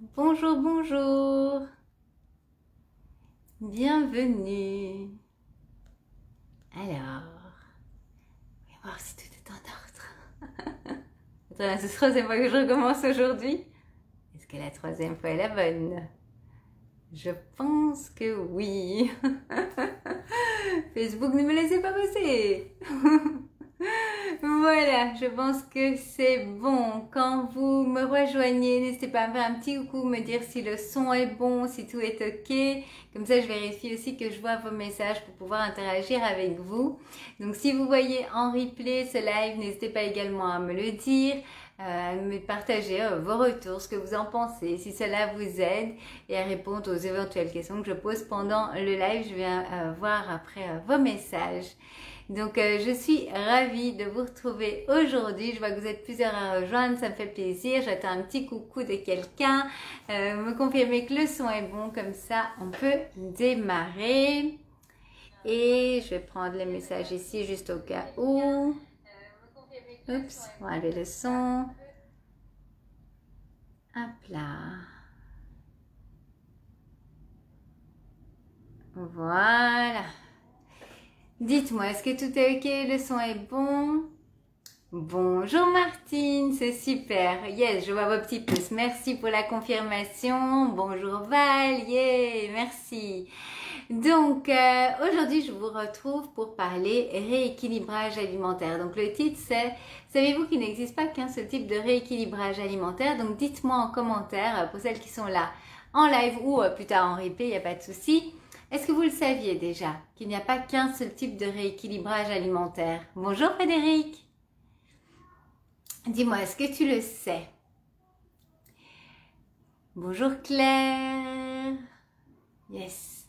Bonjour, bonjour. Bienvenue. Alors, on va voir si tout est en ordre. Attends, c'est la troisième fois que je recommence aujourd'hui. Est-ce que la troisième fois est la bonne? Je pense que oui. Facebook ne me laissait pas passer. Voilà, je pense que c'est bon. Quand vous me rejoignez, n'hésitez pas à me faire un petit coucou, me dire si le son est bon, si tout est ok. Comme ça, je vérifie aussi que je vois vos messages pour pouvoir interagir avec vous. Donc, si vous voyez en replay ce live, n'hésitez pas également à me le dire, à me partager vos retours, ce que vous en pensez, si cela vous aide et à répondre aux éventuelles questions que je pose pendant le live. Je viens voir après vos messages. Donc, je suis ravie de vous retrouver aujourd'hui. Je vois que vous êtes plusieurs à rejoindre, ça me fait plaisir. J'attends un petit coucou de quelqu'un. Me confirmer que le son est bon, comme ça, on peut démarrer. Et je vais prendre les messages ici, juste au cas où. Oups, on va enlever le son. Hop là. Voilà. Dites-moi, est-ce que tout est ok? Le son est bon? Bonjour Martine, c'est super. Yes, je vois vos petits pouces. Merci pour la confirmation. Bonjour Val, yeah, merci. Donc, aujourd'hui, je vous retrouve pour parler rééquilibrage alimentaire. Donc, le titre, c'est « Savez-vous qu'il n'existe pas qu'un seul type de rééquilibrage alimentaire ?» Donc, dites-moi en commentaire, pour celles qui sont là en live ou plus tard en replay, il n'y a pas de souci. Est-ce que vous le saviez déjà, qu'il n'y a pas qu'un seul type de rééquilibrage alimentaire? Bonjour Frédéric. Dis-moi, est-ce que tu le sais? Bonjour Claire. Yes.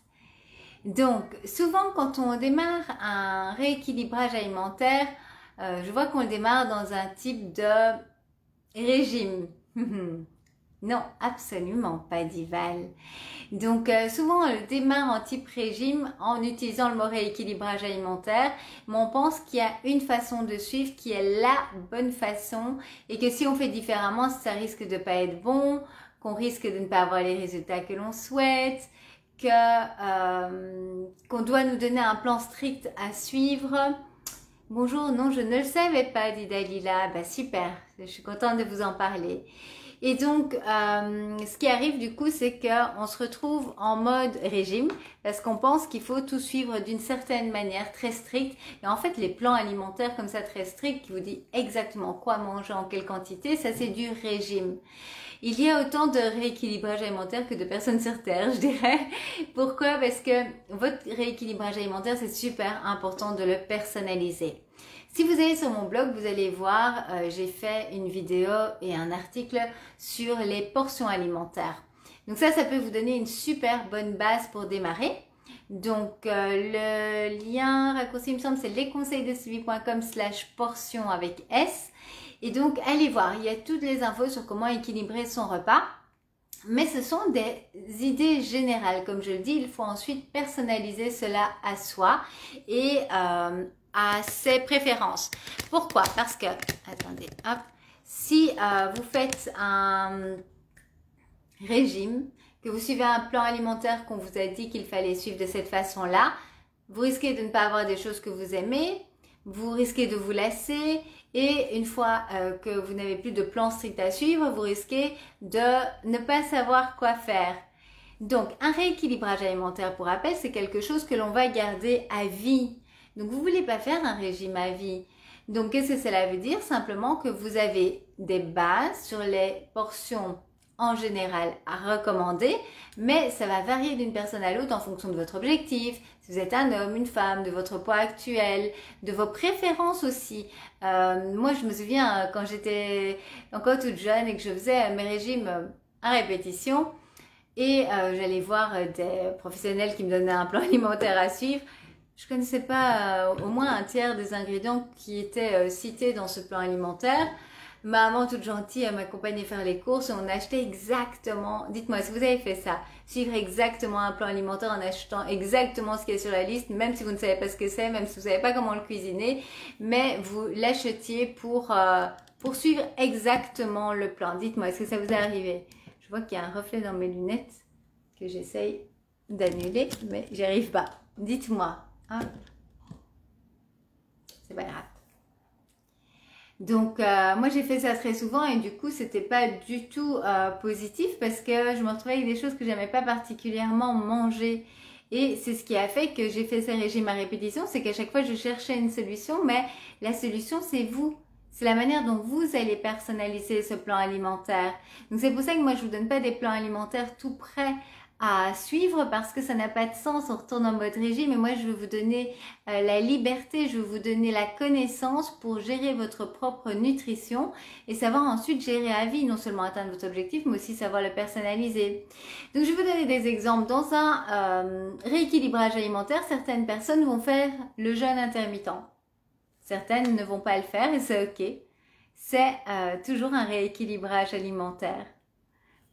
Donc, souvent quand on démarre un rééquilibrage alimentaire, je vois qu'on le démarre dans un type de régime. Non, absolument pas d'Ival. Donc souvent on le démarre en type régime en utilisant le mot rééquilibrage alimentaire, mais on pense qu'il y a une façon de suivre qui est la bonne façon et que si on fait différemment, ça risque de pas être bon, qu'on risque de ne pas avoir les résultats que l'on souhaite, qu'on doit nous donner un plan strict à suivre. Bonjour, non, je ne le savais pas, dit Dalila. Bah super, je suis contente de vous en parler. Et donc, ce qui arrive du coup, c'est qu'on se retrouve en mode régime parce qu'on pense qu'il faut tout suivre d'une certaine manière très stricte. Et en fait, les plans alimentaires comme ça très stricts qui vous disent exactement quoi manger, en quelle quantité, ça c'est du régime. Il y a autant de rééquilibrage alimentaire que de personnes sur Terre, je dirais. Pourquoi? Parce que votre rééquilibrage alimentaire, c'est super important de le personnaliser. Si vous allez sur mon blog, vous allez voir, j'ai fait une vidéo et un article sur les portions alimentaires. Donc ça peut vous donner une super bonne base pour démarrer. Donc le lien raccourci, il me semble, c'est lesconseilsdesuivi.com/portion avec S. Et donc allez voir, il y a toutes les infos sur comment équilibrer son repas. Mais ce sont des idées générales. Comme je le dis, il faut ensuite personnaliser cela à soi et à ses préférences. Pourquoi? Parce que, attendez, hop, si vous faites un régime, que vous suivez un plan alimentaire qu'on vous a dit qu'il fallait suivre de cette façon-là, vous risquez de ne pas avoir des choses que vous aimez, vous risquez de vous lasser et une fois que vous n'avez plus de plan strict à suivre, vous risquez de ne pas savoir quoi faire. Donc, un rééquilibrage alimentaire, pour rappel, c'est quelque chose que l'on va garder à vie. Donc, vous ne voulez pas faire un régime à vie. Donc, qu'est-ce que cela veut dire? Simplement que vous avez des bases sur les portions en général à recommander, mais ça va varier d'une personne à l'autre en fonction de votre objectif, si vous êtes un homme, une femme, de votre poids actuel, de vos préférences aussi. Moi, je me souviens quand j'étais encore toute jeune et que je faisais mes régimes à répétition et j'allais voir des professionnels qui me donnaient un plan alimentaire à suivre. Je connaissais pas au moins un tiers des ingrédients qui étaient cités dans ce plan alimentaire. Maman toute gentille, elle m'accompagnait faire les courses et on achetait exactement, dites-moi si vous avez fait ça, suivre exactement un plan alimentaire en achetant exactement ce qui est sur la liste, même si vous ne savez pas ce que c'est, même si vous ne savez pas comment le cuisiner, mais vous l'achetiez pour suivre exactement le plan. Dites-moi, est-ce que ça vous est arrivé? Je vois qu'il y a un reflet dans mes lunettes que j'essaye d'annuler, mais j'y arrive pas. Dites-moi. Hein? C'est pas grave. Donc, moi, j'ai fait ça très souvent et du coup, c'était pas du tout positif parce que je me retrouvais avec des choses que j'aimais pas particulièrement manger. Et c'est ce qui a fait que j'ai fait ces régimes à répétition, c'est qu'à chaque fois, je cherchais une solution, mais la solution, c'est vous. C'est la manière dont vous allez personnaliser ce plan alimentaire. Donc, c'est pour ça que moi, je vous donne pas des plans alimentaires tout prêts à suivre parce que ça n'a pas de sens, on retourne en mode régime et moi je veux vous donner la liberté, je veux vous donner la connaissance pour gérer votre propre nutrition et savoir ensuite gérer à vie, non seulement atteindre votre objectif mais aussi savoir le personnaliser. Donc je vais vous donner des exemples. Dans un rééquilibrage alimentaire, certaines personnes vont faire le jeûne intermittent. Certaines ne vont pas le faire et c'est ok. C'est toujours un rééquilibrage alimentaire.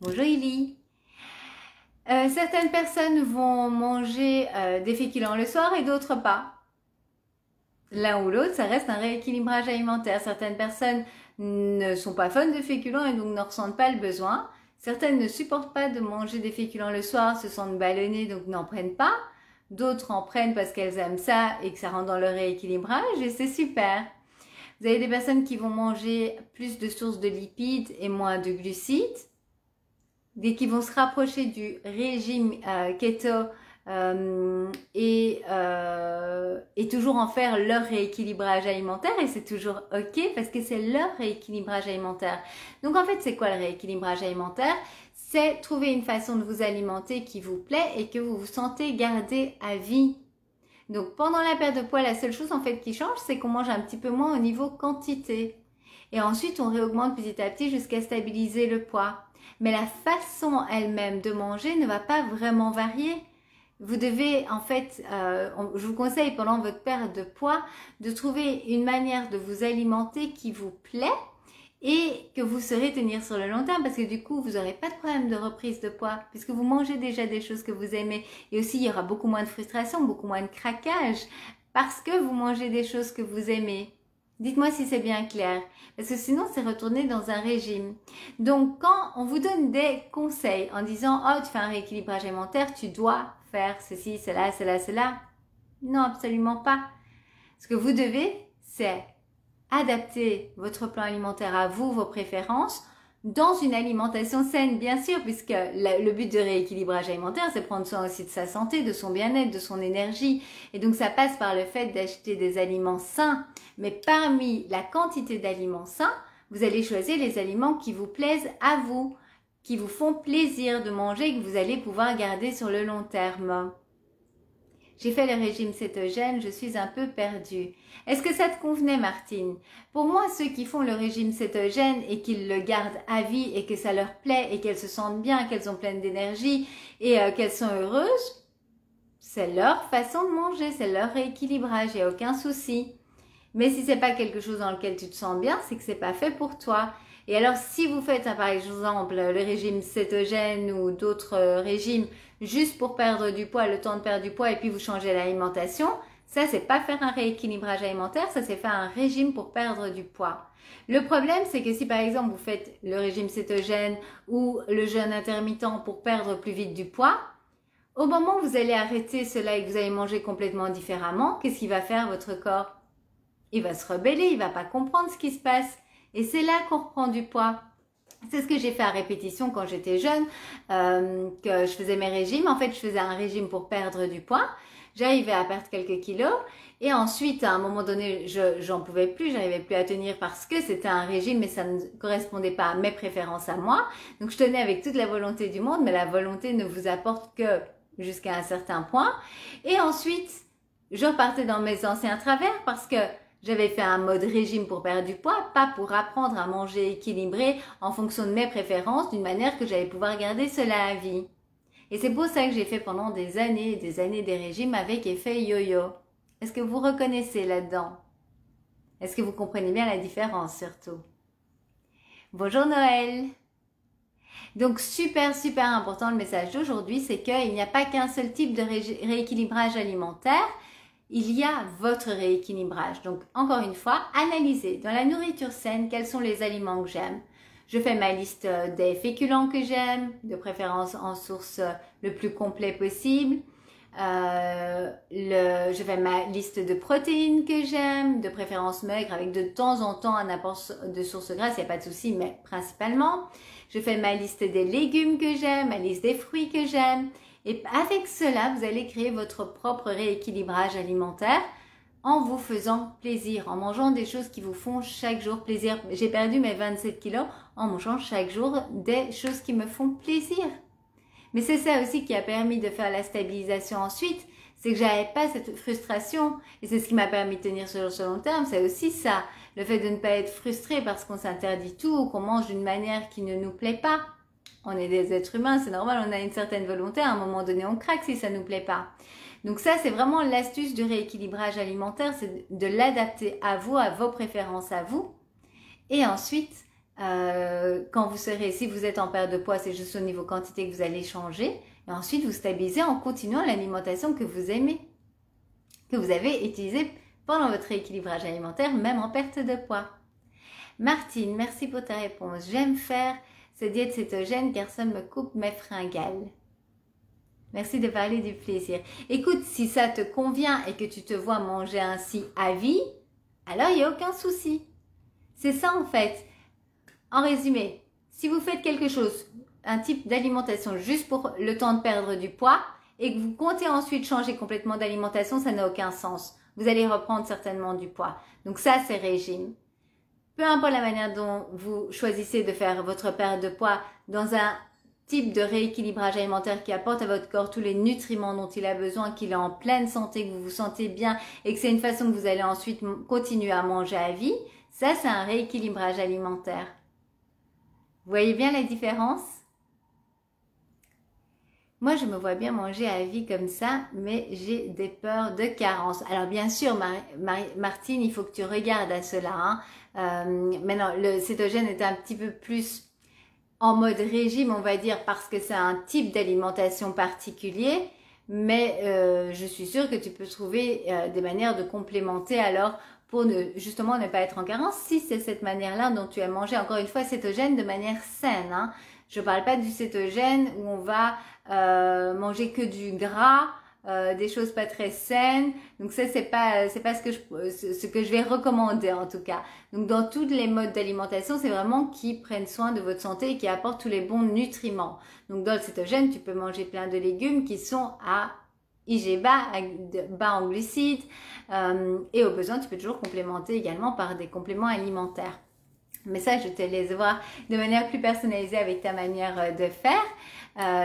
Bonjour Illy. Certaines personnes vont manger des féculents le soir et d'autres pas. L'un ou l'autre, ça reste un rééquilibrage alimentaire. Certaines personnes ne sont pas fans de féculents et donc ne ressentent pas le besoin. Certaines ne supportent pas de manger des féculents le soir, se sentent ballonnées donc n'en prennent pas. D'autres en prennent parce qu'elles aiment ça et que ça rentre dans le rééquilibrage et c'est super. Vous avez des personnes qui vont manger plus de sources de lipides et moins de glucides. Qui vont se rapprocher du régime keto et toujours en faire leur rééquilibrage alimentaire et c'est toujours ok parce que c'est leur rééquilibrage alimentaire. Donc en fait c'est quoi le rééquilibrage alimentaire? C'est trouver une façon de vous alimenter qui vous plaît et que vous vous sentez garder à vie. Donc pendant la perte de poids, la seule chose en fait qui change, c'est qu'on mange un petit peu moins au niveau quantité. Et ensuite on réaugmente petit à petit jusqu'à stabiliser le poids. Mais la façon elle-même de manger ne va pas vraiment varier. Vous devez en fait, je vous conseille pendant votre perte de poids de trouver une manière de vous alimenter qui vous plaît et que vous saurez tenir sur le long terme parce que du coup vous n'aurez pas de problème de reprise de poids puisque vous mangez déjà des choses que vous aimez et aussi il y aura beaucoup moins de frustration, beaucoup moins de craquage parce que vous mangez des choses que vous aimez. Dites-moi si c'est bien clair, parce que sinon c'est retourner dans un régime. Donc quand on vous donne des conseils en disant « Oh, tu fais un rééquilibrage alimentaire, tu dois faire ceci, cela, cela, cela », non, absolument pas. Ce que vous devez, c'est adapter votre plan alimentaire à vous, vos préférences, dans une alimentation saine, bien sûr, puisque le but de rééquilibrage alimentaire, c'est prendre soin aussi de sa santé, de son bien-être, de son énergie. Et donc, ça passe par le fait d'acheter des aliments sains. Mais parmi la quantité d'aliments sains, vous allez choisir les aliments qui vous plaisent à vous, qui vous font plaisir de manger et que vous allez pouvoir garder sur le long terme. J'ai fait le régime cétogène, je suis un peu perdue. Est-ce que ça te convenait, Martine? Pour moi, ceux qui font le régime cétogène et qu'ils le gardent à vie et que ça leur plaît et qu'elles se sentent bien, qu'elles sont pleines d'énergie et qu'elles sont heureuses, c'est leur façon de manger, c'est leur rééquilibrage, il n'y a aucun souci. Mais si c'est pas quelque chose dans lequel tu te sens bien, c'est que c'est pas fait pour toi. Et alors, si vous faites, par exemple, le régime cétogène ou d'autres régimes juste pour perdre du poids, le temps de perdre du poids et puis vous changez l'alimentation, ça, c'est pas faire un rééquilibrage alimentaire, ça, c'est faire un régime pour perdre du poids. Le problème, c'est que si, par exemple, vous faites le régime cétogène ou le jeûne intermittent pour perdre plus vite du poids, au moment où vous allez arrêter cela et que vous allez manger complètement différemment, qu'est-ce qu'il va faire votre corps? Il va se rebeller, il va pas comprendre ce qui se passe. Et c'est là qu'on reprend du poids. C'est ce que j'ai fait à répétition quand j'étais jeune, que je faisais mes régimes. En fait, je faisais un régime pour perdre du poids. J'arrivais à perdre quelques kilos. Et ensuite, à un moment donné, j'en pouvais plus, j'arrivais plus à tenir parce que c'était un régime, mais ça ne correspondait pas à mes préférences à moi. Donc, je tenais avec toute la volonté du monde, mais la volonté ne vous apporte que jusqu'à un certain point. Et ensuite, je repartais dans mes anciens travers parce que j'avais fait un mode régime pour perdre du poids, pas pour apprendre à manger équilibré en fonction de mes préférences, d'une manière que j'allais pouvoir garder cela à vie. Et c'est pour ça que j'ai fait pendant des années des régimes avec effet yo-yo. Est-ce que vous reconnaissez là-dedans? Est-ce que vous comprenez bien la différence surtout? Bonjour Noël! Donc super important, le message d'aujourd'hui, c'est qu'il n'y a pas qu'un seul type de rééquilibrage alimentaire. Il y a votre rééquilibrage. Donc, encore une fois, analysez dans la nourriture saine quels sont les aliments que j'aime. Je fais ma liste des féculents que j'aime, de préférence en source le plus complet possible. Je fais ma liste de protéines que j'aime, de préférence maigre avec de temps en temps un apport de sources grasses, il n'y a pas de souci, mais principalement. Je fais ma liste des légumes que j'aime, ma liste des fruits que j'aime. Et avec cela, vous allez créer votre propre rééquilibrage alimentaire en vous faisant plaisir, en mangeant des choses qui vous font chaque jour plaisir. J'ai perdu mes 27 kilos en mangeant chaque jour des choses qui me font plaisir. Mais c'est ça aussi qui a permis de faire la stabilisation ensuite, c'est que j'avais pas cette frustration et c'est ce qui m'a permis de tenir sur le long terme, c'est aussi ça, le fait de ne pas être frustré parce qu'on s'interdit tout ou qu'on mange d'une manière qui ne nous plaît pas. On est des êtres humains, c'est normal, on a une certaine volonté, à un moment donné on craque si ça nous plaît pas. Donc ça c'est vraiment l'astuce du rééquilibrage alimentaire, c'est de l'adapter à vous, à vos préférences à vous. Et ensuite, quand vous serez, si vous êtes en perte de poids, c'est juste au niveau quantité que vous allez changer. Et ensuite, vous stabilisez en continuant l'alimentation que vous aimez, que vous avez utilisée pendant votre rééquilibrage alimentaire, même en perte de poids. Martine, merci pour ta réponse. J'aime faire cette diète cétogène car ça me coupe mes fringales. Merci de parler du plaisir. Écoute, si ça te convient et que tu te vois manger ainsi à vie, alors il n'y a aucun souci. C'est ça en fait. En résumé, si vous faites quelque chose, un type d'alimentation juste pour le temps de perdre du poids et que vous comptez ensuite changer complètement d'alimentation, ça n'a aucun sens. Vous allez reprendre certainement du poids. Donc ça, c'est régime. Peu importe la manière dont vous choisissez de faire votre perte de poids dans un type de rééquilibrage alimentaire qui apporte à votre corps tous les nutriments dont il a besoin, qu'il est en pleine santé, que vous vous sentez bien et que c'est une façon que vous allez ensuite continuer à manger à vie, ça, c'est un rééquilibrage alimentaire. Vous voyez bien la différence? Moi, je me vois bien manger à vie comme ça, mais j'ai des peurs de carence. Alors, bien sûr, Martine, il faut que tu regardes à cela. Maintenant, le cétogène est un petit peu plus en mode régime, on va dire, parce que c'est un type d'alimentation particulier. Mais je suis sûre que tu peux trouver des manières de complémenter alors pour justement ne pas être en carence, si c'est cette manière-là dont tu as mangé, encore une fois, cétogène de manière saine. Hein. Je ne parle pas du cétogène où on va manger que du gras, des choses pas très saines. Donc ça, c'est pas ce que je vais recommander en tout cas. Donc dans tous les modes d'alimentation, c'est vraiment qui prennent soin de votre santé et qui apportent tous les bons nutriments. Donc dans le cétogène, tu peux manger plein de légumes qui sont à IG bas, bas en glucides, et au besoin, tu peux toujours complémenter également par des compléments alimentaires. Mais ça, je te laisse voir de manière plus personnalisée avec ta manière de faire.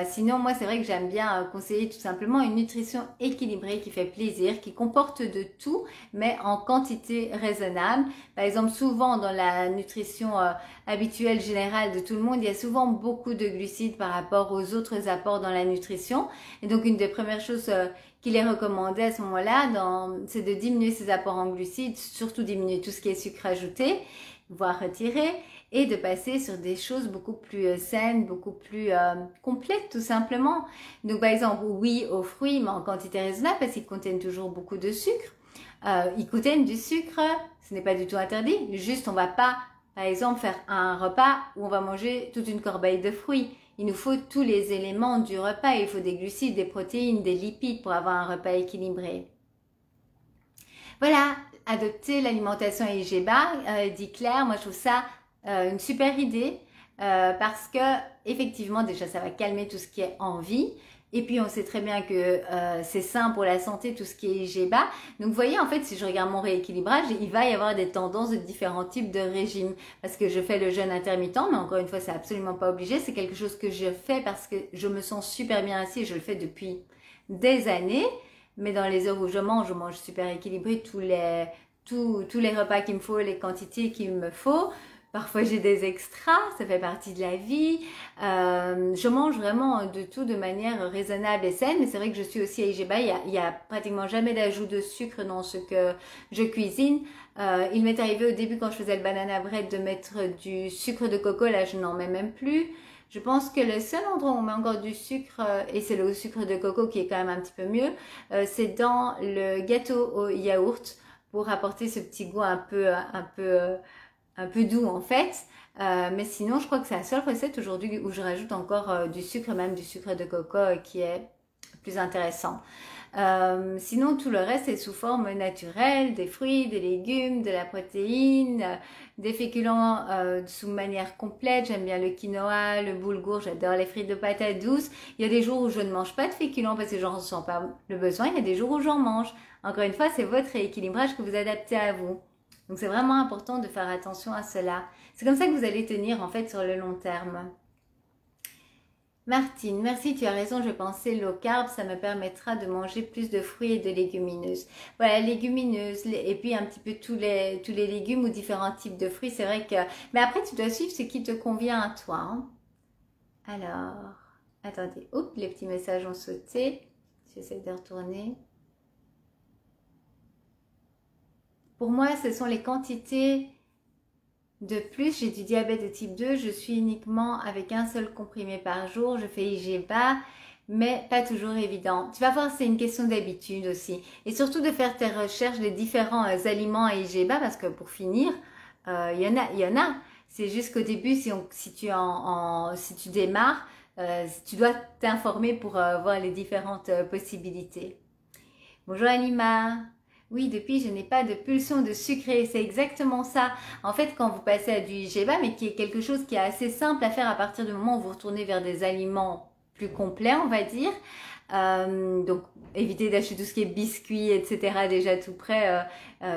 Sinon, moi, c'est vrai que j'aime bien conseiller tout simplement une nutrition équilibrée qui fait plaisir, qui comporte de tout, mais en quantité raisonnable. Par exemple, souvent dans la nutrition habituelle générale de tout le monde, il y a souvent beaucoup de glucides par rapport aux autres apports dans la nutrition. Et donc, une des premières choses qu'il est recommandé à ce moment-là, c'est de diminuer ces apports en glucides, surtout diminuer tout ce qui est sucre ajouté, voire retirer, et de passer sur des choses beaucoup plus saines, beaucoup plus complètes tout simplement. Donc par exemple, oui aux fruits, mais en quantité raisonnable parce qu'ils contiennent toujours beaucoup de sucre. Ils contiennent du sucre, ce n'est pas du tout interdit, juste on va pas, par exemple, faire un repas où on va manger toute une corbeille de fruits. Il nous faut tous les éléments du repas, il faut des glucides, des protéines, des lipides pour avoir un repas équilibré. Voilà, adopter l'alimentation IGBA, dit Claire, moi je trouve ça une super idée parce que effectivement déjà ça va calmer tout ce qui est envie et puis on sait très bien que c'est sain pour la santé tout ce qui est IGBA. Donc vous voyez en fait si je regarde mon rééquilibrage, il va y avoir des tendances de différents types de régimes parce que je fais le jeûne intermittent, mais encore une fois c'est absolument pas obligé, c'est quelque chose que je fais parce que je me sens super bien ainsi et je le fais depuis des années. Mais dans les heures où je mange super équilibré tous les repas qu'il me faut, les quantités qu'il me faut. Parfois j'ai des extras, ça fait partie de la vie. Je mange vraiment de tout de manière raisonnable et saine, mais c'est vrai que je suis aussi à IGBA. Il y a pratiquement jamais d'ajout de sucre dans ce que je cuisine. Il m'est arrivé au début quand je faisais le banana bread de mettre du sucre de coco, là je n'en mets même plus. Je pense que le seul endroit où on met encore du sucre, et c'est le sucre de coco qui est quand même un petit peu mieux, c'est dans le gâteau au yaourt pour apporter ce petit goût un peu doux en fait. Mais sinon, je crois que c'est la seule recette aujourd'hui où je rajoute encore du sucre, même du sucre de coco qui est plus intéressant. Sinon, tout le reste est sous forme naturelle, des fruits, des légumes, de la protéine, des féculents sous manière complète. J'aime bien le quinoa, le boulgour, j'adore les frites de patates douces. Il y a des jours où je ne mange pas de féculents parce que j'en ressens pas le besoin. Il y a des jours où j'en mange. Encore une fois, c'est votre rééquilibrage que vous adaptez à vous. Donc, c'est vraiment important de faire attention à cela. C'est comme ça que vous allez tenir en fait sur le long terme. Martine, merci, tu as raison, je pensais low carb, ça me permettra de manger plus de fruits et de légumineuses. Voilà, légumineuses, et puis un petit peu tous les légumes ou différents types de fruits, c'est vrai que... Mais après, tu dois suivre ce qui te convient à toi. Hein. Alors, attendez, oups, les petits messages ont sauté. J'essaie de retourner. Pour moi, ce sont les quantités... De plus, j'ai du diabète de type 2, je suis uniquement avec un seul comprimé par jour, je fais IGBA, mais pas toujours évident. Tu vas voir, c'est une question d'habitude aussi. Et surtout de faire tes recherches des différents aliments à IGBA, parce que pour finir, il y en a. C'est juste qu'au début, si tu démarres, tu dois t'informer pour voir les différentes possibilités. Bonjour Alima. Oui, depuis, je n'ai pas de pulsion de sucré. C'est exactement ça. En fait, quand vous passez à du IGBA, mais qui est quelque chose qui est assez simple à faire à partir du moment où vous retournez vers des aliments plus complets, on va dire. Donc, évitez d'acheter tout ce qui est biscuits, etc. déjà tout prêt.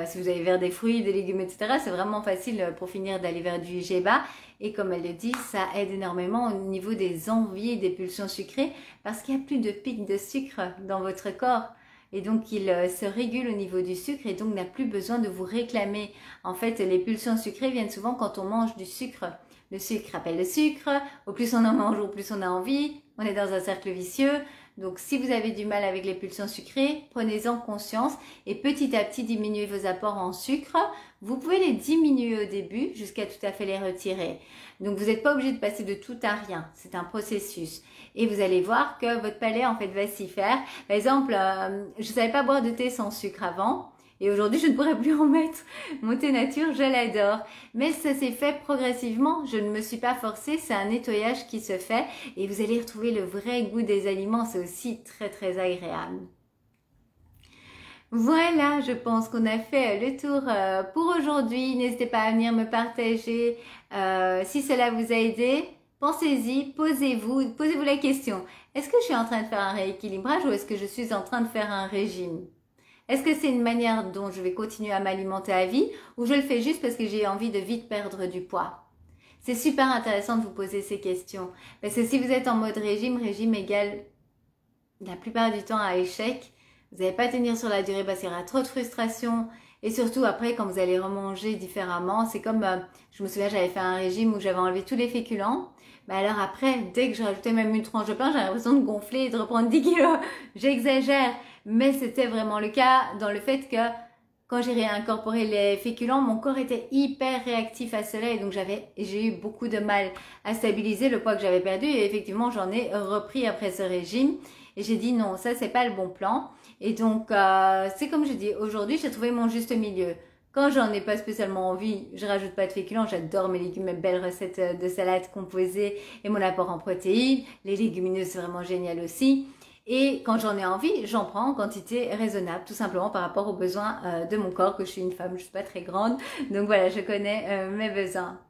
Si vous allez vers des fruits, des légumes, etc. C'est vraiment facile pour finir d'aller vers du IGBA. Et comme elle le dit, ça aide énormément au niveau des envies et des pulsions sucrées parce qu'il n'y a plus de pic de sucre dans votre corps. Et donc, il se régule au niveau du sucre et donc n'a plus besoin de vous réclamer. En fait, les pulsions sucrées viennent souvent quand on mange du sucre. Le sucre appelle le sucre. Au plus on en mange, au plus on a envie. On est dans un cercle vicieux. Donc, si vous avez du mal avec les pulsions sucrées, prenez-en conscience et petit à petit diminuez vos apports en sucre. Vous pouvez les diminuer au début jusqu'à tout à fait les retirer. Donc, vous n'êtes pas obligé de passer de tout à rien. C'est un processus. Et vous allez voir que votre palais, en fait, va s'y faire. Par exemple, je ne savais pas boire de thé sans sucre avant. Et aujourd'hui, je ne pourrais plus en mettre. Mon thé nature, je l'adore. Mais ça s'est fait progressivement. Je ne me suis pas forcée. C'est un nettoyage qui se fait. Et vous allez retrouver le vrai goût des aliments. C'est aussi très, très agréable. Voilà, je pense qu'on a fait le tour pour aujourd'hui. N'hésitez pas à venir me partager si cela vous a aidé. Pensez-y, posez-vous la question. Est-ce que je suis en train de faire un rééquilibrage ou est-ce que je suis en train de faire un régime? Est-ce que c'est une manière dont je vais continuer à m'alimenter à vie ou je le fais juste parce que j'ai envie de vite perdre du poids? C'est super intéressant de vous poser ces questions. Parce que si vous êtes en mode régime, régime égale la plupart du temps à échec. Vous n'allez pas tenir sur la durée parce qu'il y aura trop de frustration. Et surtout après, quand vous allez remanger différemment, c'est comme, je me souviens, j'avais fait un régime où j'avais enlevé tous les féculents. Mais alors après, dès que je rajoutais même une tranche de pain, j'avais l'impression de gonfler et de reprendre 10 kilos. J'exagère, mais c'était vraiment le cas dans le fait que quand j'ai réincorporé les féculents, mon corps était hyper réactif à cela et donc j'ai eu beaucoup de mal à stabiliser le poids que j'avais perdu et effectivement j'en ai repris après ce régime et j'ai dit non, ça c'est pas le bon plan et donc c'est comme je dis, aujourd'hui j'ai trouvé mon juste milieu. Quand j'en ai pas spécialement envie, je rajoute pas de féculents, j'adore mes légumes, mes belles recettes de salade composées et mon apport en protéines. Les légumineuses, c'est vraiment génial aussi. Et quand j'en ai envie, j'en prends en quantité raisonnable, tout simplement par rapport aux besoins de mon corps, que je suis une femme, je suis pas très grande. Donc voilà, je connais mes besoins.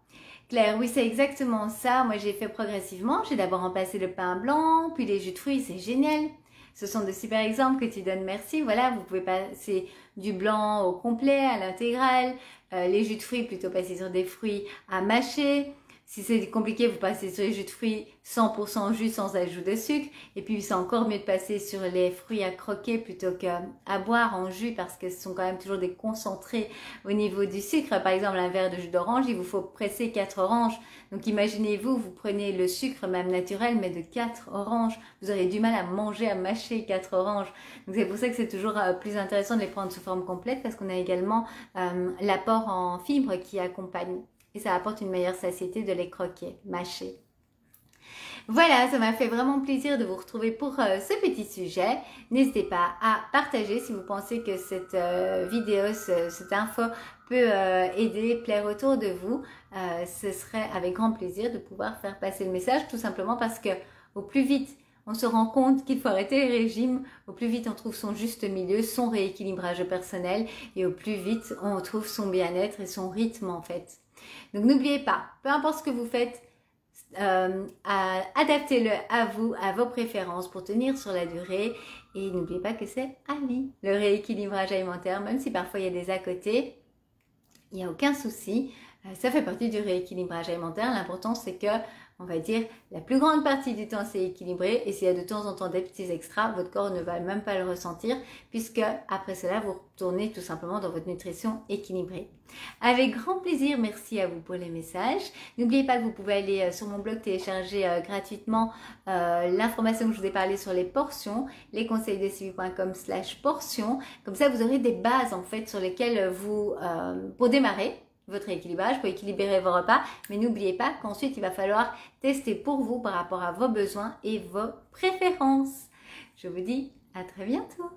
Claire, oui, c'est exactement ça. Moi, j'ai fait progressivement. J'ai d'abord remplacé le pain blanc, puis les jus de fruits, c'est génial. Ce sont de super exemples que tu donnes, merci. Voilà, vous pouvez passer du blanc au complet, à l'intégrale. Les jus de fruits, plutôt passer sur des fruits à mâcher. Si c'est compliqué, vous passez sur les jus de fruits 100% jus sans ajout de sucre. Et puis, c'est encore mieux de passer sur les fruits à croquer plutôt qu'à boire en jus parce que ce sont quand même toujours des concentrés au niveau du sucre. Par exemple, un verre de jus d'orange, il vous faut presser 4 oranges. Donc, imaginez-vous, vous prenez le sucre même naturel, mais de 4 oranges. Vous aurez du mal à manger, à mâcher 4 oranges. Donc, c'est pour ça que c'est toujours plus intéressant de les prendre sous forme complète parce qu'on a également l'apport en fibres qui accompagne. Et ça apporte une meilleure satiété de les croquer, mâcher. Voilà, ça m'a fait vraiment plaisir de vous retrouver pour ce petit sujet. N'hésitez pas à partager si vous pensez que cette vidéo, cette info peut aider, plaire autour de vous. Ce serait avec grand plaisir de pouvoir faire passer le message, tout simplement parce que au plus vite on se rend compte qu'il faut arrêter les régimes, au plus vite on trouve son juste milieu, son rééquilibrage personnel et au plus vite on trouve son bien-être et son rythme en fait. Donc n'oubliez pas, peu importe ce que vous faites, adaptez-le à vous, à vos préférences pour tenir sur la durée et n'oubliez pas que c'est à vie, le rééquilibrage alimentaire, même si parfois il y a des à côté, il n'y a aucun souci, ça fait partie du rééquilibrage alimentaire. L'important c'est que, on va dire, la plus grande partie du temps c'est équilibré et s'il y a de temps en temps des petits extras, votre corps ne va même pas le ressentir puisque après cela vous retournez tout simplement dans votre nutrition équilibrée. Avec grand plaisir, merci à vous pour les messages. N'oubliez pas que vous pouvez aller sur mon blog télécharger gratuitement l'information que je vous ai parlé sur les portions, lesconseilsdesylvie.com/portions. Comme ça vous aurez des bases en fait sur lesquelles vous, pour démarrer votre équilibrage, pour équilibrer vos repas, mais n'oubliez pas qu'ensuite il va falloir tester pour vous par rapport à vos besoins et vos préférences. Je vous dis à très bientôt.